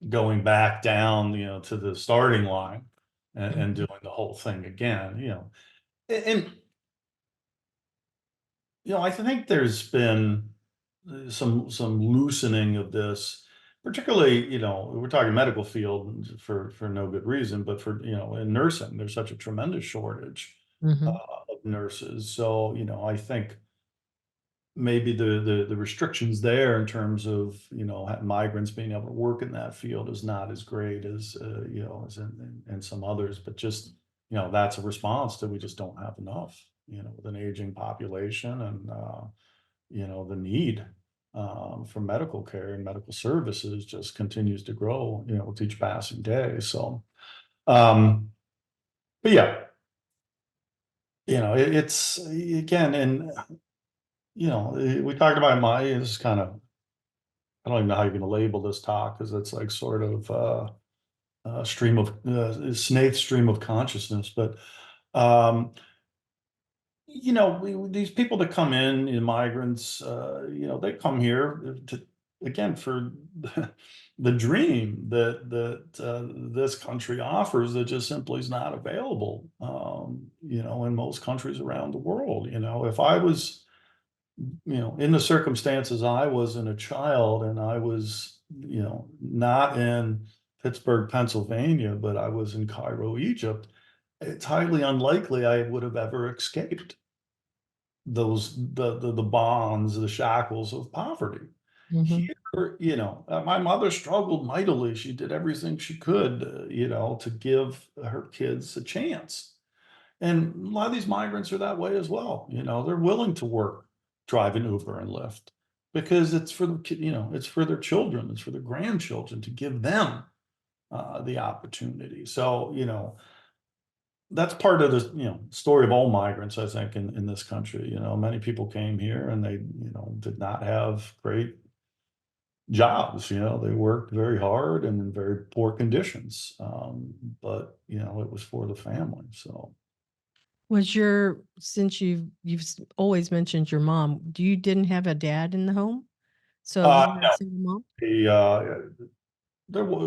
going back down, to the starting line and Mhm. doing the whole thing again, and I think there's been some loosening of this, particularly, we're talking medical field for no good reason, but for, in nursing, there's such a tremendous shortage Mhm. of nurses. So, I think maybe the restrictions there in terms of, migrants being able to work in that field is not as great as, as in some others, but just, that's a response to, we just don't have enough, with an aging population and, the need for medical care and medical services just continues to grow, with each passing day. So, but yeah, it's again, and we talked about this is kind of, I don't even know how you're going to label this talk, because it's like sort of stream of Snaith stream of consciousness, but these people that come in migrants, they come here to, again, for the dream that this country offers that just simply is not available, in most countries around the world. If I was, in the circumstances I was in a child, and I was, not in Pittsburgh, Pennsylvania, but I was in Cairo, Egypt, it's highly unlikely I would have ever escaped the bonds, the shackles of poverty. Mhm. Here, my mother struggled mightily. She did everything she could, to give her kids a chance. And a lot of these migrants are that way as well. They're willing to work driving Uber and Lyft because it's for it's for their children, it's for their grandchildren, to give them the opportunity. So, that's part of the, story of all migrants, I think, in this country. Many people came here and they, did not have great jobs. They worked very hard and in very poor conditions. But it was for the family. So Was your since always mentioned your mom, you didn't have a dad in the home? So you were a no, single mom?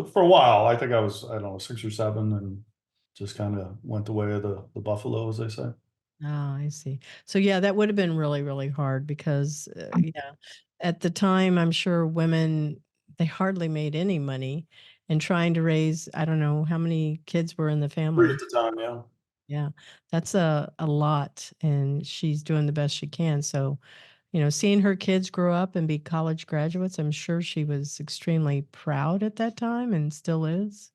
for a while, I think I was, I don't know, 6 or 7, and just kind of went the way of the buffalo, as they say. Oh, I see. So yeah, that would have been really, really hard because yeah, at the time, I'm sure women, they hardly made any money, and trying to raise, I don't know how many kids were in the 3 at family. the time, yeah. Yeah, that's a lot, and she's doing the best she can. So, seeing her kids grow up and be college graduates, I'm sure she was extremely proud at that time and still is.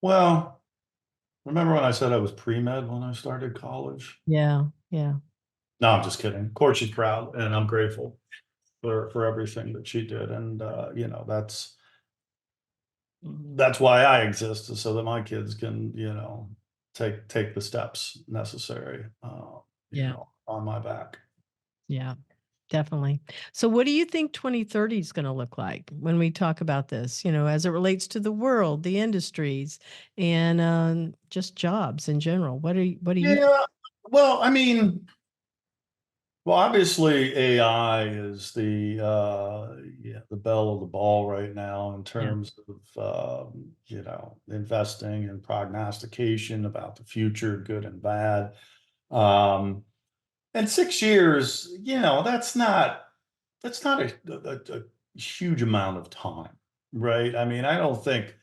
Well, remember when I said I was pre-med when I started college? Yeah, yeah, No, I'm just kidding. Of course, she's proud, and I'm grateful for everything that she did. And that's why I exist, is so that my kids can, take the steps necessary, yeah, on my back. yeah. Definitely. So what do you think 2030 is going to look like when we talk about this, as it relates to the world, the industries, and just jobs in general? What do you Yeah, well, I mean, well, obviously AI is the belle of the ball right now in Yeah. terms of investing and prognostication about the future, good and bad. Um, and 6 years, that's not a huge amount of time, right? I mean, I don't think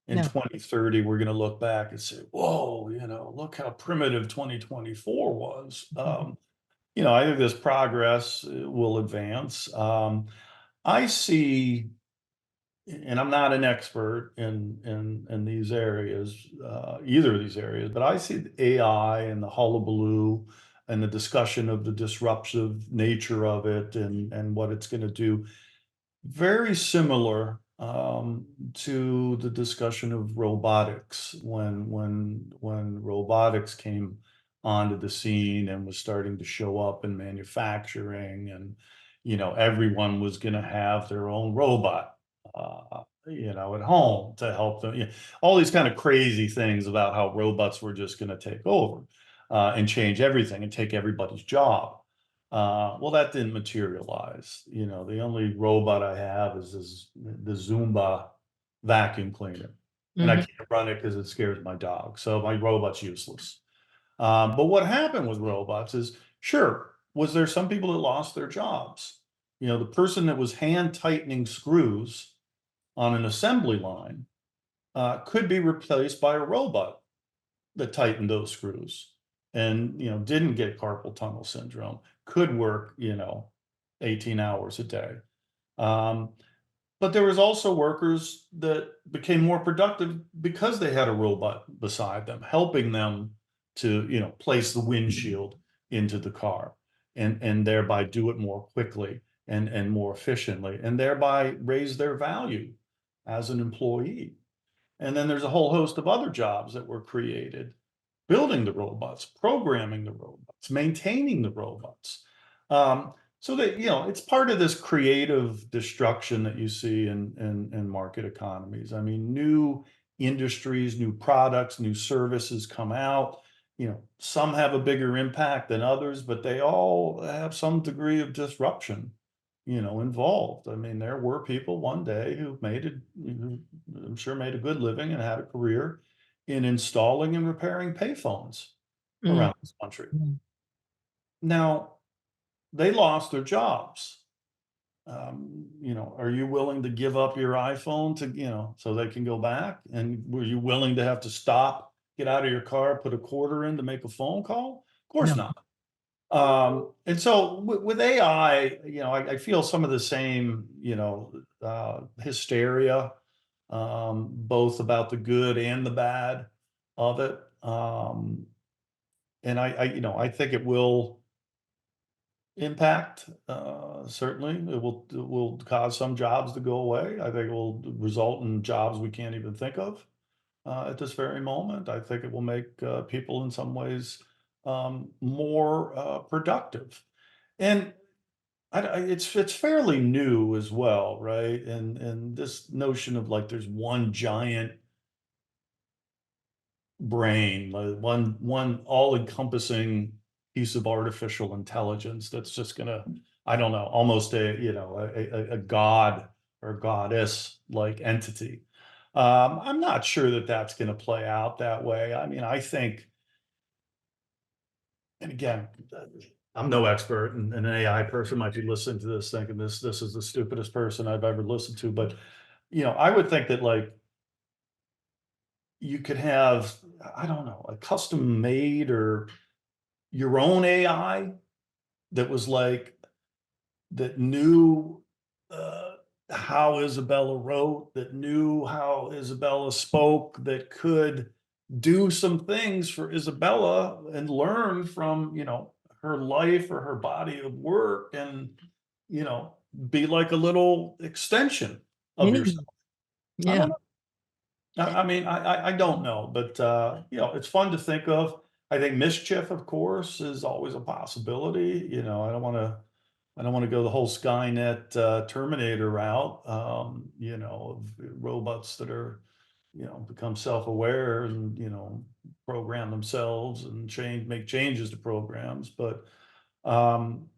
in No. 2030 we're going to look back and say, whoa, look how primitive 2024 was. I think this progress will advance. I see, and I'm not an expert in these areas, either of these areas, but I see the AI and the hullabaloo and the discussion of the disruptive nature of it and what it's going to do very similar to the discussion of robotics when robotics came onto the scene and was starting to show up in manufacturing, and everyone was going to have their own robot at home to help them. All these kind of crazy things about how robots were just going to take over and change everything and take everybody's job. Well, that didn't materialize. The only robot I have is the Zumba vacuum cleaner, and I Mhm. can't run it because it scares my dog. So my robot's useless. But what happened with robots is, sure, was there some people that lost their jobs? The person that was hand tightening screws on an assembly line could be replaced by a robot that tightened those screws and didn't get carpal tunnel syndrome, could work 18 hours a day. um, but there was also workers that became more productive because they had a robot beside them helping them to place the windshield into the car and thereby do it more quickly and more efficiently and thereby raise their value as an employee. And then there's a whole host of other jobs that were created building the robots, programming the robots, maintaining the robots. So that it's part of this creative destruction that you see in market economies. I mean, new industries, new products, new services come out. Some have a bigger impact than others, but they all have some degree of disruption, involved. I mean, there were people one day who I'm sure made a good living and had a career in installing and repairing payphones Mm. around this country. Mm. Now, they lost their jobs. Are you willing to give up your iPhone so they can go back? And were you willing to have to stop, get out of your car, put a quarter in to make a phone call? Of course No. not. And so with AI, I feel some of the same, hysteria, both about the good and the bad of it. And I think it will impact, certainly. It will cause some jobs to go away. I think it will result in jobs we can't even think of at this very moment. I think it will make people in some ways more productive. And it's fairly new as well, right? And this notion of like there's one giant brain, like one all-encompassing piece of artificial intelligence that's just gonna, I don't know, almost a god or goddess like entity. I'm not sure that that's going to play out that way. I mean, I think, and again, I'm no expert, and an AI person might be listening to this thinking this is the stupidest person I've ever listened to, but I would think that like you could have, I don't know, a custom made or your own AI that was like that knew how Isabella wrote, that knew how Isabella spoke, that could do some things for Isabella and learn from her life or her body of work, and you know be like a little extension of Mini. yourself. I Yeah. don't know. I mean, I don't know, but it's fun to think of. I think mischief, of course, is always a possibility. I don't want to I don't want to go the whole Skynet Terminator route, you know, of robots that are, you know, become self-aware and, you know, program themselves and make changes to programs. But um,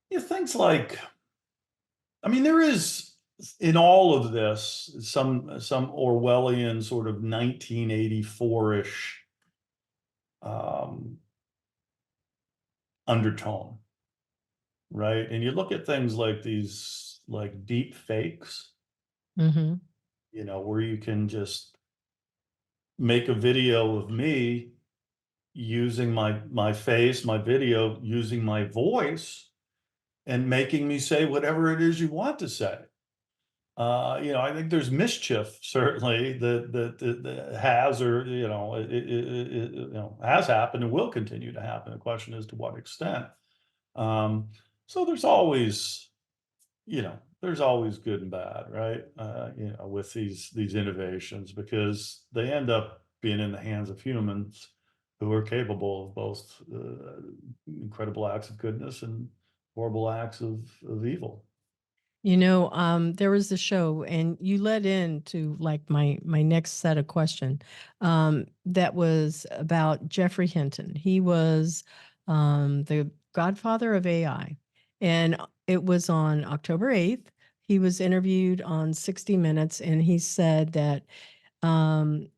yeah, things like, I mean, there is in all of this some Orwellian sort of 1984-ish um, undertone, right? And you look at things like these like deep fakes, Mm-hmm. you know, where you can just make a video of me using my face, my video, using my voice, and making me say whatever it is you want to say. You know, I think there's mischief certainly that has, or you know, you know, has happened and will continue to happen. The question is to what extent. Um, so there's always, you know, there's always good and bad, right? You know, with these innovations, because they end up being in the hands of humans who are capable of both incredible acts of goodness and horrible acts of evil. You know, there was a show, and you led into like my next set of question, that was about Jeffrey Hinton. He was the godfather of AI, and it was on October 8th. He was interviewed on 60 Minutes, and he said that um,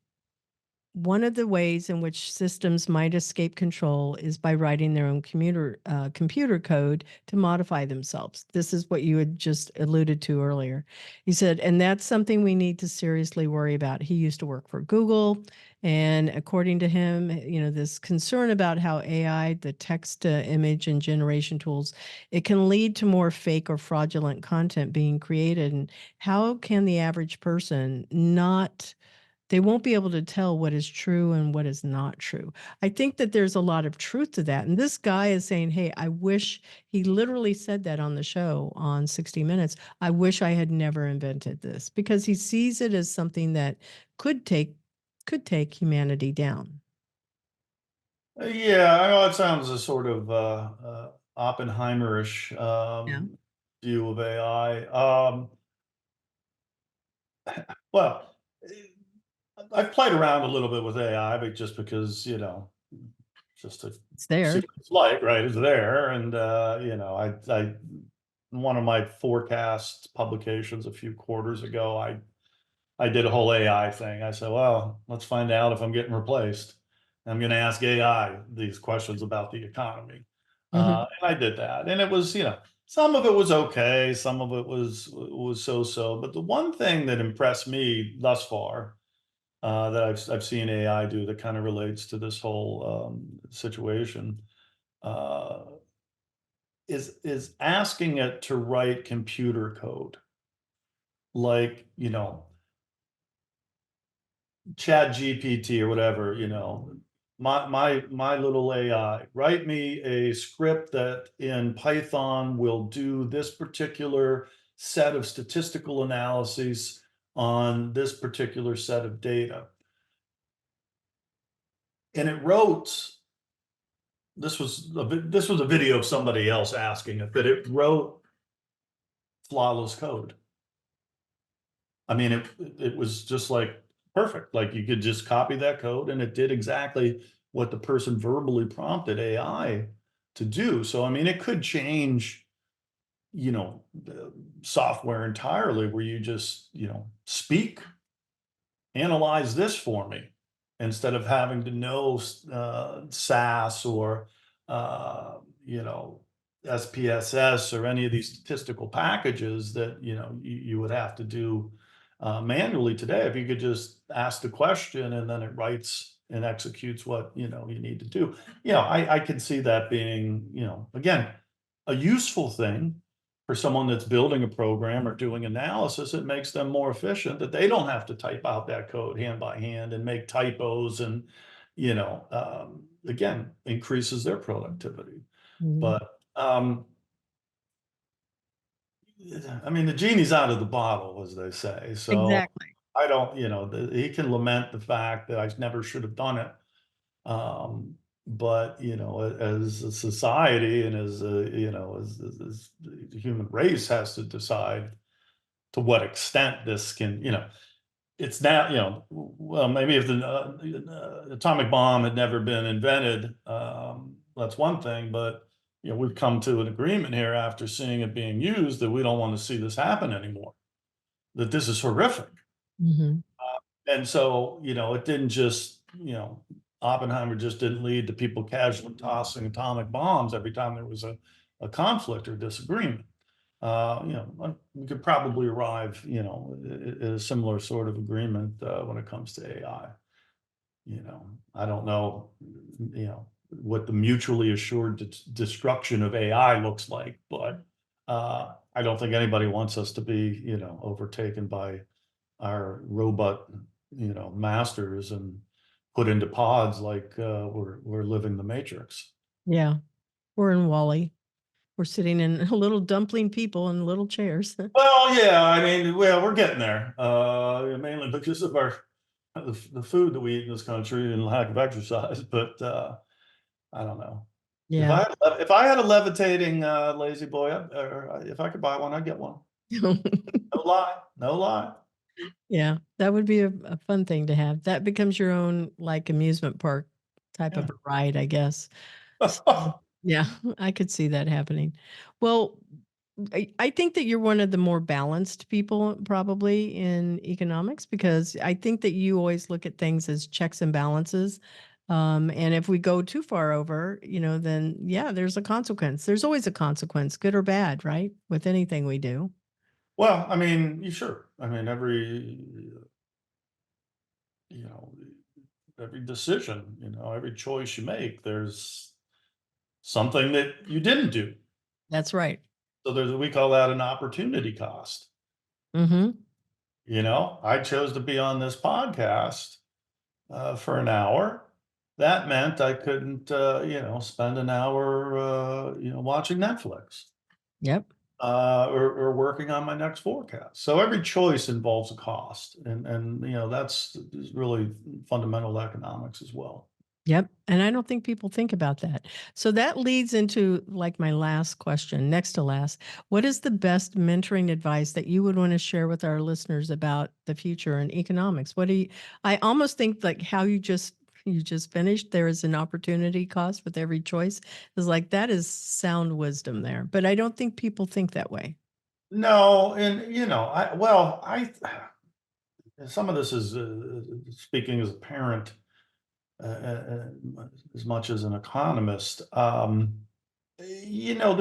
one of the ways in which systems might escape control is by writing their own computer code to modify themselves. This is what you had just alluded to earlier. He said, and that's something we need to seriously worry about. He used to work for Google, and according to him, you know, this concern about how AI, the text to image and generation tools, it can lead to more fake or fraudulent content being created. And how can the average person not, they won't be able to tell what is true and what is not true. I think that there's a lot of truth to that. And this guy is saying, hey, I wish, he literally said that on the show on 60 Minutes. I wish I had never invented this, because he sees it as something that could take humanity down. Yeah, I know it sounds a sort of Oppenheimerish Yeah. view of AI. Well, I've played around a little bit with AI, but just because, you know, just to It's see there. what it's like, right? It's there. And you know, I one of my forecast publications a few quarters ago, I did a whole AI thing. I said, well, let's find out if I'm getting replaced. I'm going to ask AI these questions about the economy. Hmm. And I did that. And it was, you know, some of it was okay, some of it was so-so. But the one thing that impressed me thus far, that I've seen AI do that kind of relates to this whole situation, uh, is asking it to write computer code, like, you know, Chat GPT or whatever, you know, my little AI, write me a script that in Python will do this particular set of statistical analyses on this particular set of data. And it wrote, this was a video of somebody else asking it, but it wrote flawless code. I mean, it was just like perfect. Like you could just copy that code and it did exactly what the person verbally prompted AI to do. So, I mean, it could change, you know, the software entirely, where you just, you know, speak, analyze this for me, instead of having to know SAS or, you know, SPSS or any of these statistical packages that, you know, you would have to do manually today. If you could just ask the question and then it writes and executes what, you know, you need to do. You know, I can see that being, you know, again, a useful thing for someone that's building a program or doing analysis. It makes them more efficient, that they don't have to type out that code hand by hand and make typos, and, you know, again, increases their productivity. Mhm. But I mean, the genie's out of the bottle, as they say. So Exactly. I don't, you know, he can lament the fact that I never should have done it. But, as a society and as a, as the human race has to decide to what extent this can, it's now, well, maybe if the atomic bomb had never been invented, that's one thing, but, we've come to an agreement here after seeing it being used that we don't want to see this happen anymore, that this is horrific. Hmm. And so, it didn't just, Oppenheimer just didn't lead to people casually tossing atomic bombs every time there was a conflict or disagreement. We could probably arrive, at a similar sort of agreement when it comes to AI. I don't know, what the mutually assured destruction of AI looks like, but I don't think anybody wants us to be, overtaken by our robot, masters and put into pods like we're living the Matrix. Yeah. We're in Wally. We're sitting in little dumpling people in little chairs. Well, yeah, I mean, well, we're getting there, mainly because of the food that we eat in this country and lack of exercise. But I don't know. Yeah. If I had a levitating lazy boy, or if I could buy one, I'd get one. No lie, no lie. Yeah, that would be a fun thing to have. That becomes your own like amusement park type of Yeah. a ride, I guess. So, yeah, I could see that happening. Well, I think that you're one of the more balanced people probably in economics because I think that you always look at things as checks and balances. And if we go too far over, then yeah, there's a consequence. There's always a consequence, good or bad, right? With anything we do. Well, I mean, you sure. I mean, you know, every decision, every choice you make, there's something that you didn't do. That's right. So we call that an opportunity cost. Mm-hmm. I chose to be on this podcast for an hour. That meant I couldn't, spend an hour, watching Netflix Yep. or working on my next forecast. So every choice involves a cost, and that's really fundamental economics as well. Yep. And I don't think people think about that. So that leads into like my last question, next to last. What is the best mentoring advice that you would want to share with our listeners about the future in economics? I almost think like how you just finished, there is an opportunity cost with every choice is like that is sound wisdom there. But I don't think people think that way. No, and I some of this is speaking as a parent as much as an economist. The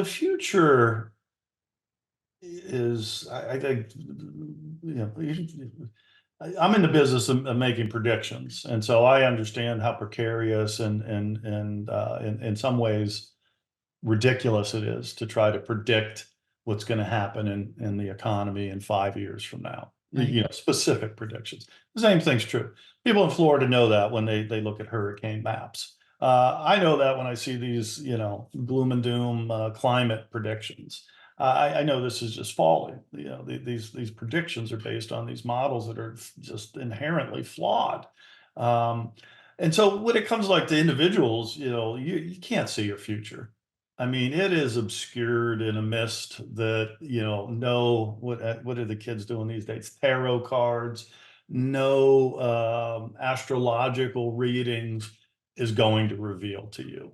future is, I think, I'm in the business of making predictions, and so I understand how precarious and in some ways ridiculous it is to try to predict what's going to happen in the economy in 5 years from now. Right. Specific predictions. The same thing's true. People in Florida know that when they look at hurricane maps. I know that when I see these, gloom and doom climate predictions. I know this is just folly. These predictions are based on these models that are just inherently flawed. Um, and so when it comes like to individuals, you can't see your future. I mean, it is obscured in a mist that, no, what are the kids doing these days? Tarot cards, no astrological readings is going to reveal to you.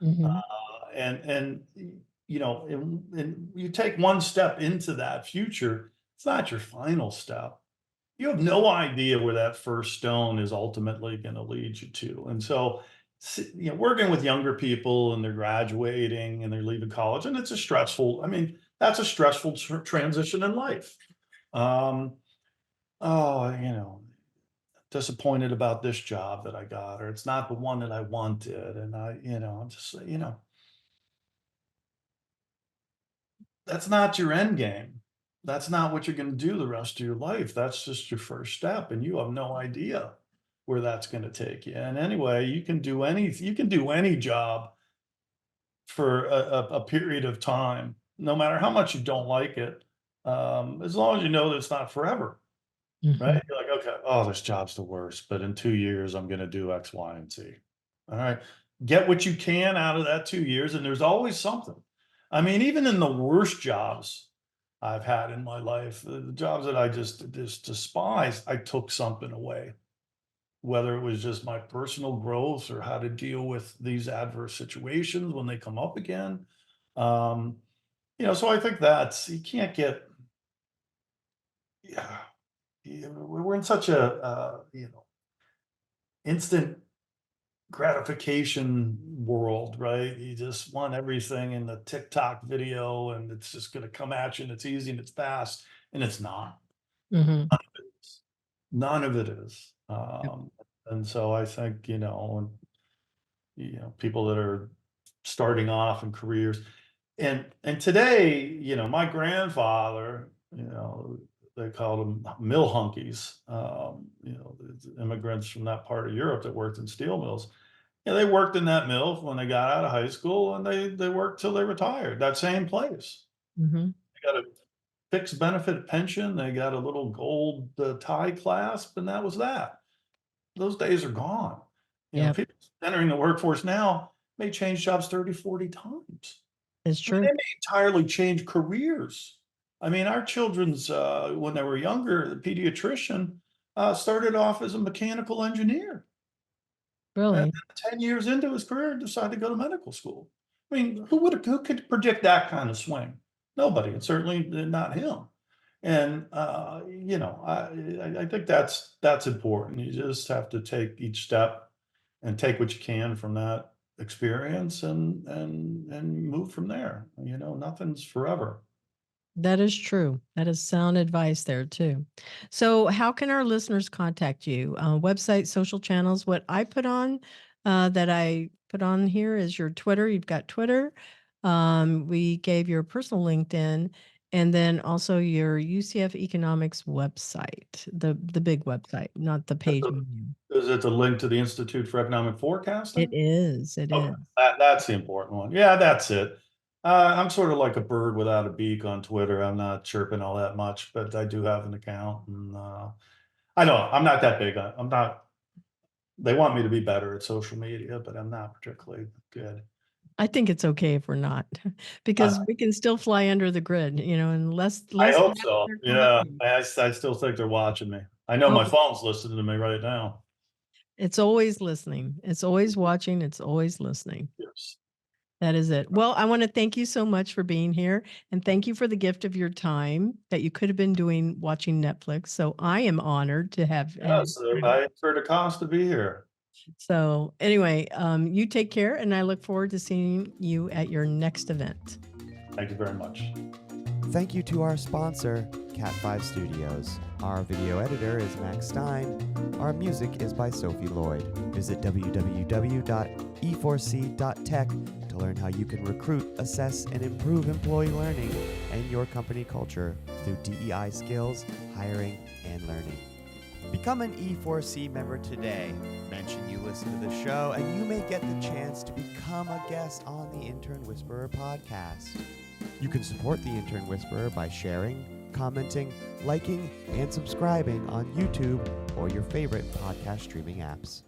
Mm-hmm. And and you take one step into that future, it's not your final step. You have no idea where that first stone is ultimately going to lead you to. And so, working with younger people and they're graduating and they're leaving college, and it's a stressful, I mean, that's a stressful transition in life. Um, oh, disappointed about this job that I got, or it's not the one that I wanted. And I'm just, that's not your end game. That's not what you're going to do the rest of your life. That's just your first step, and you have no idea where that's going to take you. And anyway, you can do any job for a period of time, no matter how much you don't like it, as long as you know that it's not forever, Mm-hmm. right? You're like, okay, oh, this job's the worst, but in 2 years I'm going to do X, Y, and Z. All right. get what you can out of that 2 years, and there's always something. I mean, even in the worst jobs I've had in my life, the jobs that I just despise, I took something away, whether it was just my personal growth or how to deal with these adverse situations when they come up again. Um, so I think that's, you can't get, yeah, we're in such a, instant gratification world, right? You just want everything in the TikTok video and it's just going to come at you and it's easy and it's fast, and it's not. Hmm. None of it is. Yep. And so I think, people that are starting off in careers, and today, my grandfather, they called them mill hunkies, the immigrants from that part of Europe that worked in steel mills. Yeah, they worked in that mill when they got out of high school, and they worked till they retired, that same place. Hmm. They got a fixed benefit pension, they got a little gold, tie clasp, and that was that. Those days are gone. Yep. People entering the workforce now may change jobs 30, 40 times. It's I mean, true. they may entirely change careers. I mean, our children's, when they were younger, the pediatrician, started off as a mechanical engineer. And Really. 10 years into his career, decided to go to medical school. I mean, who could predict that kind of swing? Nobody, and certainly not him. And, I think that's important. You just have to take each step and take what you can from that experience and move from there. Nothing's forever. That is true. That is sound advice there too. So, how can our listeners contact you? Website, social channels. What I put on, that I put on here is your Twitter. You've got Twitter. We gave your personal LinkedIn, and then also your UCF Economics website, the big website, not the page menu. Is it the link to the Institute for Economic It Forecasting? is. It Okay, is. that's the important one. Yeah, that's it. I'm sort of like a bird without a beak on Twitter. I'm not chirping all that much, but I do have an account, and I know I'm not that big. I'm not. They want me to be better at social media, but I'm not particularly good. I think it's okay if we're not, Uh, because we can still fly under the grid, and I less hope gaps so. are Yeah, corrected. I still think they're watching me. I know my Oh, phone's listening to me right now. it's always listening. It's always watching. It's always listening. Yes. That is it. Well, I want to thank you so much for being here, and thank you for the gift of your time that you could have been doing watching Netflix. So I am honored to have. Yes, I incurred a cost to be here. So anyway, you take care, and I look forward to seeing you at your next event. Thank you very much. Thank you to our sponsor, Cat5 Studios. Our video editor is Max Stein. Our music is by Sophie Lloyd. Visit www.e4c.tech to learn how you can recruit, assess, and improve employee learning and your company culture through DEI skills, hiring, and learning. Become an E4C member today. Mention you listen to the show, and you may get the chance to become a guest on the Intern Whisperer podcast. You can support the Intern Whisperer by sharing, commenting, liking, and subscribing on YouTube or your favorite podcast streaming apps.